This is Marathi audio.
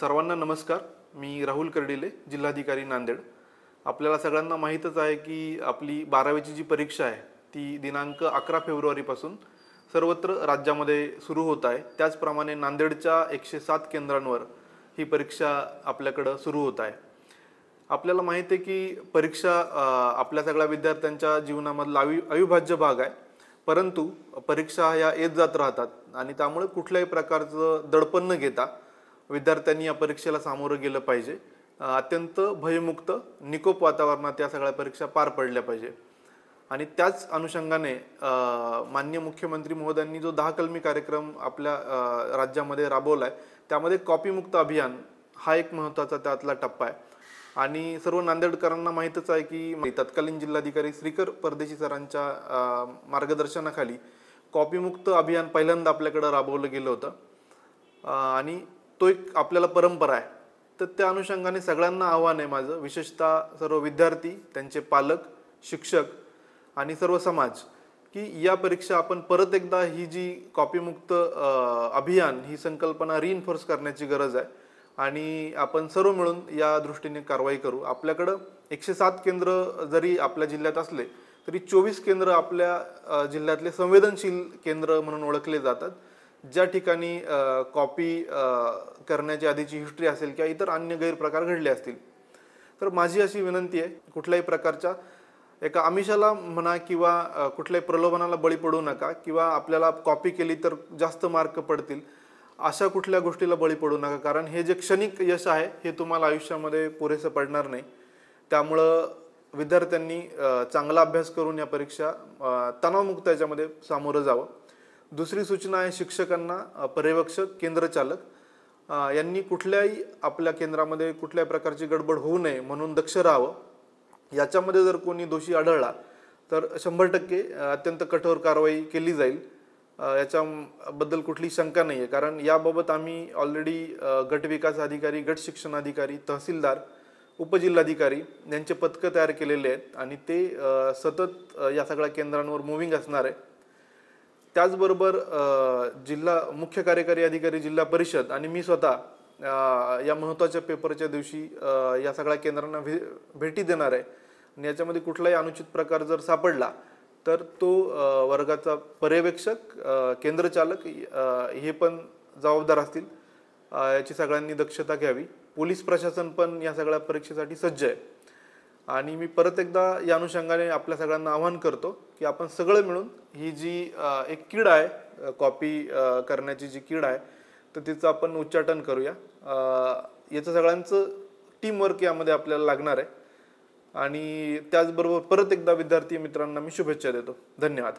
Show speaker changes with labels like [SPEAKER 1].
[SPEAKER 1] सर्वांना नमस्कार. मी राहुल कर्डिले, जिल्हाधिकारी नांदेड. आपल्याला सगळ्यांना माहीतच आहे की आपली 12वीची जी परीक्षा आहे ती दिनांक 11 फेब्रुवारीपासून सर्वत्र राज्यामध्ये सुरू होत आहे. त्याचप्रमाणे नांदेडच्या 107 केंद्रांवर ही परीक्षा आपल्याकडे सुरू होत आहे. आपल्याला माहिती आहे की परीक्षा आपल्या सगळ्या विद्यार्थ्यांच्या जीवनामधला अविभाज्य भाग आहे. परंतु परीक्षा या येत जात राहतात आणि त्यामुळे कुठल्याही प्रकारचं दडपण न घेता विद्यार्थ्यांनी या परीक्षेला सामोरं गेलं पाहिजे. अत्यंत भयमुक्त निकोप वातावरणात या सगळ्या परीक्षा पार पडल्या पाहिजे. आणि त्याच अनुषंगाने माननीय मुख्यमंत्री महोदयांनी जो 10 कलमी कार्यक्रम आपल्या राज्यामध्ये राबवला आहे त्यामध्ये कॉपीमुक्त अभियान हा एक महत्त्वाचा त्यातला टप्पा आहे. आणि सर्व नांदेडकरांना माहीतच आहे की तत्कालीन जिल्हाधिकारी श्रीकर परदेशी सरांच्या मार्गदर्शनाखाली कॉपीमुक्त अभियान पहिल्यांदा आपल्याकडे राबवलं गेलं होतं आणि तो एक आपल्याला परंपरा आहे. तर त्या अनुषंगाने सगळ्यांना आव्हान आहे माझं, विशेषतः सर्व विद्यार्थी, त्यांचे पालक, शिक्षक आणि सर्व समाज, की या परीक्षा आपण परत एकदा ही जी कॉपीमुक्त अभियान ही संकल्पना रिइन्फोर्स करण्याची गरज आहे आणि आपण सर्व मिळून या दृष्टीने कारवाई करू. आपल्याकडं 107 केंद्र जरी आपल्या जिल्ह्यात असले तरी 24 केंद्र आपल्या जिल्ह्यातले संवेदनशील केंद्र म्हणून ओळखले जातात, ज्या ठिकाणी कॉपी करण्याची आधीची हिस्ट्री असेल किंवा इतर अन्य गैरप्रकार घडले असतील. तर माझी अशी विनंती आहे, कुठल्याही प्रकारच्या एका आमिषाला म्हणा किंवा कुठल्याही प्रलोभनाला बळी पडू नका किंवा आपल्याला कॉपी केली तर जास्त मार्क पडतील अशा कुठल्या गोष्टीला बळी पडू नका. कारण हे जे क्षणिक यश आहे हे तुम्हाला आयुष्यामध्ये पुरेसं पडणार नाही. त्यामुळं विद्यार्थ्यांनी चांगला अभ्यास करून या परीक्षा तणावमुक्त याच्यामध्ये सामोरं जावं. दुसरी सूचना आहे शिक्षकांना, पर्यवेक्षक, केंद्रचालक यांनी कुठल्याही आपल्या केंद्रामध्ये कुठल्याही प्रकारची गडबड होऊ नये म्हणून दक्ष राहावं. याच्यामध्ये जर कोणी दोषी आढळला तर 100% अत्यंत कठोर कारवाई केली जाईल. याच्याबद्दल कुठली शंका नाही आहे. कारण याबाबत आम्ही ऑलरेडी गट विकास अधिकारी, गट शिक्षण अधिकारी, तहसीलदार, उपजिल्हाधिकारी यांचे पथकं तयार केलेले आहेत आणि ते सतत या सगळ्या केंद्रांवर मूव्हिंग असणार आहे. त्याचबरोबर जिल्हा मुख्य कार्यकारी अधिकारी, जिल्हा परिषद आणि मी स्वतः या महत्त्वाच्या पेपरच्या दिवशी या सगळ्या केंद्रांना भेटी देणार आहे. आणि याच्यामध्ये कुठलाही अनुचित प्रकार जर सापडला तर तो वर्गाचा पर्यवेक्षक, केंद्रचालक हे पण जबाबदार असतील. याची सगळ्यांनी दक्षता घ्यावी. पोलीस प्रशासन पण या सगळ्या परीक्षेसाठी सज्ज आहे. आणि मी परत एकदा या अनुषंगाने आपल्या सगळ्यांना आवाहन करतो की आपण सगळे मिळून ही जी एक कीड आहे, कॉपी करण्याची जी कीड आहे, तर तिचं आपण उच्चाटन करूया. याचं सगळ्यांचं टीमवर्क यामध्ये आपल्याला लागणार आहे. आणि त्याचबरोबर परत एकदा विद्यार्थी मित्रांना मी शुभेच्छा देतो. धन्यवाद.